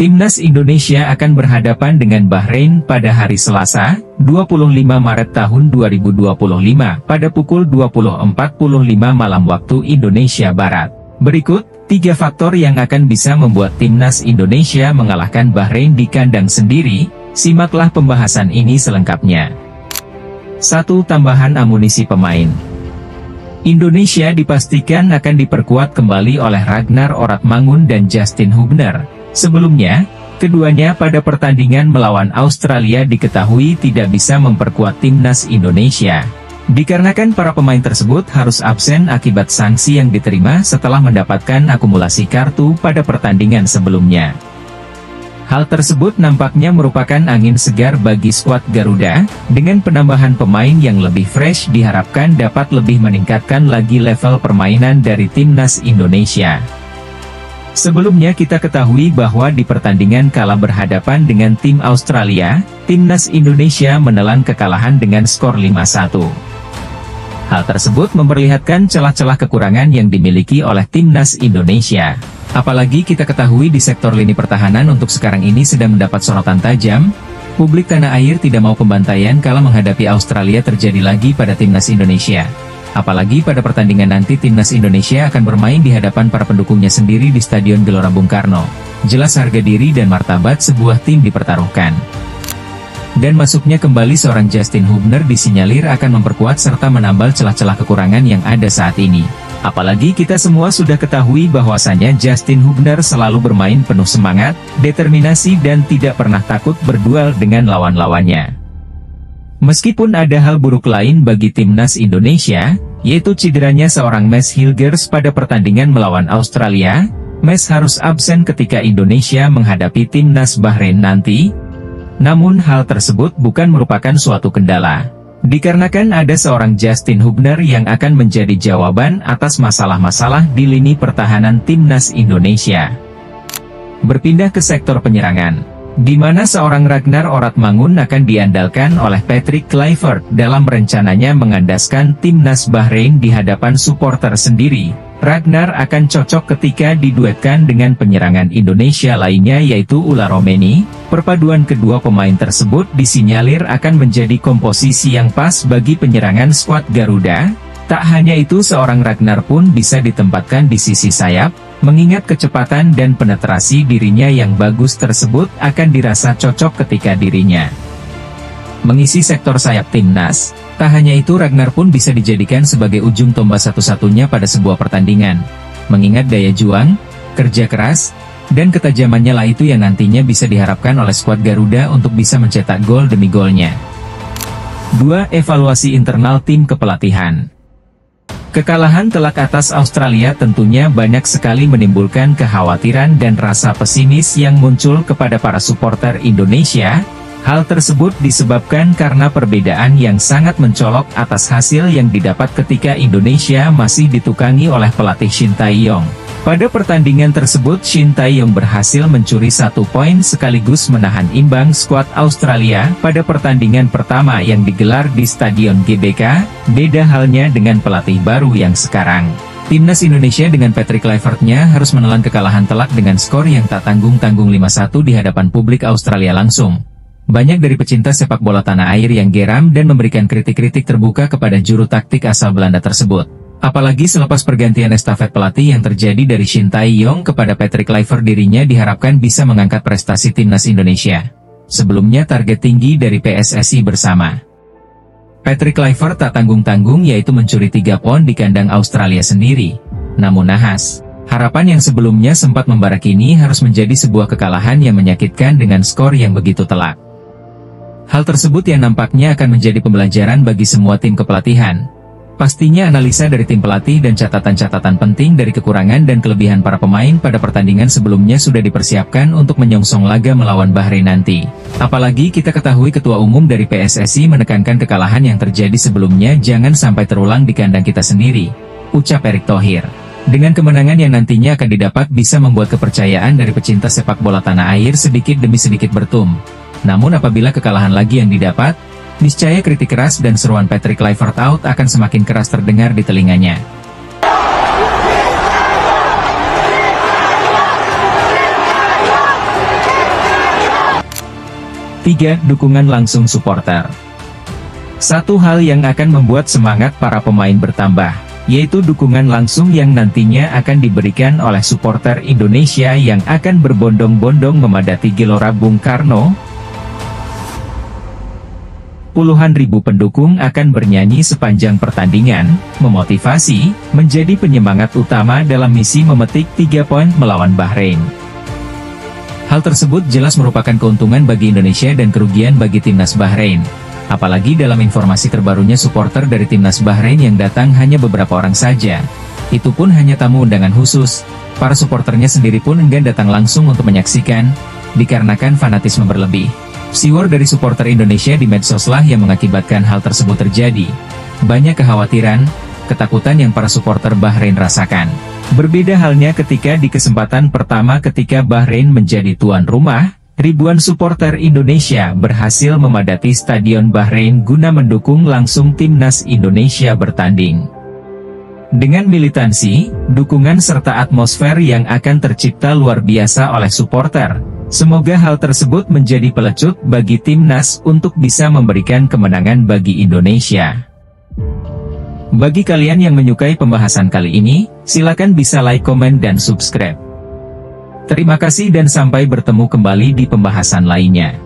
Timnas Indonesia akan berhadapan dengan Bahrain pada hari Selasa, 25 Maret tahun 2025 pada pukul 20.45 malam waktu Indonesia Barat. Berikut 3 faktor yang akan bisa membuat Timnas Indonesia mengalahkan Bahrain di kandang sendiri. Simaklah pembahasan ini selengkapnya. 1. Tambahan amunisi pemain. Indonesia dipastikan akan diperkuat kembali oleh Ragnar Oratmangun dan Justin Hubner. Sebelumnya, keduanya pada pertandingan melawan Australia diketahui tidak bisa memperkuat Timnas Indonesia. Dikarenakan para pemain tersebut harus absen akibat sanksi yang diterima setelah mendapatkan akumulasi kartu pada pertandingan sebelumnya. Hal tersebut nampaknya merupakan angin segar bagi skuad Garuda, dengan penambahan pemain yang lebih fresh diharapkan dapat lebih meningkatkan lagi level permainan dari Timnas Indonesia. Sebelumnya kita ketahui bahwa di pertandingan kala berhadapan dengan tim Australia, Timnas Indonesia menelan kekalahan dengan skor 5-1. Hal tersebut memperlihatkan celah-celah kekurangan yang dimiliki oleh Timnas Indonesia. Apalagi kita ketahui di sektor lini pertahanan untuk sekarang ini sedang mendapat sorotan tajam. Publik tanah air tidak mau pembantaian kala menghadapi Australia terjadi lagi pada Timnas Indonesia. Apalagi pada pertandingan nanti Timnas Indonesia akan bermain di hadapan para pendukungnya sendiri di Stadion Gelora Bung Karno. Jelas harga diri dan martabat sebuah tim dipertaruhkan. Dan masuknya kembali seorang Justin Hubner disinyalir akan memperkuat serta menambal celah-celah kekurangan yang ada saat ini. Apalagi kita semua sudah ketahui bahwasanya Justin Hubner selalu bermain penuh semangat, determinasi dan tidak pernah takut berduel dengan lawan-lawannya. Meskipun ada hal buruk lain bagi Timnas Indonesia, yaitu cederanya seorang Mads Hilgers pada pertandingan melawan Australia, Mads harus absen ketika Indonesia menghadapi Timnas Bahrain nanti. Namun hal tersebut bukan merupakan suatu kendala. Dikarenakan ada seorang Justin Hubner yang akan menjadi jawaban atas masalah-masalah di lini pertahanan Timnas Indonesia. Berpindah ke sektor penyerangan, di mana seorang Ragnar Oratmangun akan diandalkan oleh Patrick Kluivert dalam rencananya mengandaskan Timnas Bahrain di hadapan supporter sendiri. Ragnar akan cocok ketika diduetkan dengan penyerangan Indonesia lainnya yaitu Ula Romeni. Perpaduan kedua pemain tersebut disinyalir akan menjadi komposisi yang pas bagi penyerangan skuad Garuda. Tak hanya itu, seorang Ragnar pun bisa ditempatkan di sisi sayap, mengingat kecepatan dan penetrasi dirinya yang bagus tersebut akan dirasa cocok ketika dirinya mengisi sektor sayap Timnas. Tak hanya itu, Ragnar pun bisa dijadikan sebagai ujung tombak satu-satunya pada sebuah pertandingan. Mengingat daya juang, kerja keras, dan ketajamannya lah itu yang nantinya bisa diharapkan oleh skuad Garuda untuk bisa mencetak gol demi golnya. 2. Evaluasi internal tim kepelatihan. Kekalahan telak atas Australia tentunya banyak sekali menimbulkan kekhawatiran dan rasa pesimis yang muncul kepada para supporter Indonesia. Hal tersebut disebabkan karena perbedaan yang sangat mencolok atas hasil yang didapat ketika Indonesia masih ditukangi oleh pelatih Shin Tae-yong. Pada pertandingan tersebut Shin Tae-yong berhasil mencuri 1 poin sekaligus menahan imbang skuad Australia pada pertandingan pertama yang digelar di Stadion GBK. Beda halnya dengan pelatih baru yang sekarang. Timnas Indonesia dengan Patrick Kluivert-nya harus menelan kekalahan telak dengan skor yang tak tanggung-tanggung 5-1 di hadapan publik Australia langsung. Banyak dari pecinta sepak bola tanah air yang geram dan memberikan kritik-kritik terbuka kepada juru taktik asal Belanda tersebut. Apalagi selepas pergantian estafet pelatih yang terjadi dari Shin Tae-yong kepada Patrick Kluivert, dirinya diharapkan bisa mengangkat prestasi Timnas Indonesia. Sebelumnya target tinggi dari PSSI bersama Patrick Kluivert tak tanggung-tanggung yaitu mencuri 3 poin di kandang Australia sendiri. Namun nahas, harapan yang sebelumnya sempat membara kini harus menjadi sebuah kekalahan yang menyakitkan dengan skor yang begitu telak. Hal tersebut yang nampaknya akan menjadi pembelajaran bagi semua tim kepelatihan. Pastinya analisa dari tim pelatih dan catatan-catatan penting dari kekurangan dan kelebihan para pemain pada pertandingan sebelumnya sudah dipersiapkan untuk menyongsong laga melawan Bahrain nanti. Apalagi kita ketahui Ketua Umum dari PSSI menekankan kekalahan yang terjadi sebelumnya jangan sampai terulang di kandang kita sendiri, ucap Erick Thohir. Dengan kemenangan yang nantinya akan didapat bisa membuat kepercayaan dari pecinta sepak bola tanah air sedikit demi sedikit bertumbuh. Namun apabila kekalahan lagi yang didapat, niscaya kritik keras dan seruan Patrick Kluivert out akan semakin keras terdengar di telinganya. 3. Dukungan langsung supporter. Satu hal yang akan membuat semangat para pemain bertambah, yaitu dukungan langsung yang nantinya akan diberikan oleh supporter Indonesia yang akan berbondong-bondong memadati Gelora Bung Karno. Puluhan ribu pendukung akan bernyanyi sepanjang pertandingan, memotivasi, menjadi penyemangat utama dalam misi memetik 3 poin melawan Bahrain. Hal tersebut jelas merupakan keuntungan bagi Indonesia dan kerugian bagi timnas Bahrain. Apalagi dalam informasi terbarunya supporter dari timnas Bahrain yang datang hanya beberapa orang saja. Itu pun hanya tamu undangan khusus. Para supporternya sendiri pun enggan datang langsung untuk menyaksikan, dikarenakan fanatisme berlebih. Siwar dari supporter Indonesia di medsoslah yang mengakibatkan hal tersebut terjadi. Banyak kekhawatiran, ketakutan yang para supporter Bahrain rasakan. Berbeda halnya ketika di kesempatan pertama ketika Bahrain menjadi tuan rumah, ribuan supporter Indonesia berhasil memadati Stadion Bahrain guna mendukung langsung timnas Indonesia bertanding. Dengan militansi, dukungan serta atmosfer yang akan tercipta luar biasa oleh supporter. Semoga hal tersebut menjadi pelecut bagi timnas untuk bisa memberikan kemenangan bagi Indonesia. Bagi kalian yang menyukai pembahasan kali ini, silakan bisa like, komen, dan subscribe. Terima kasih dan sampai bertemu kembali di pembahasan lainnya.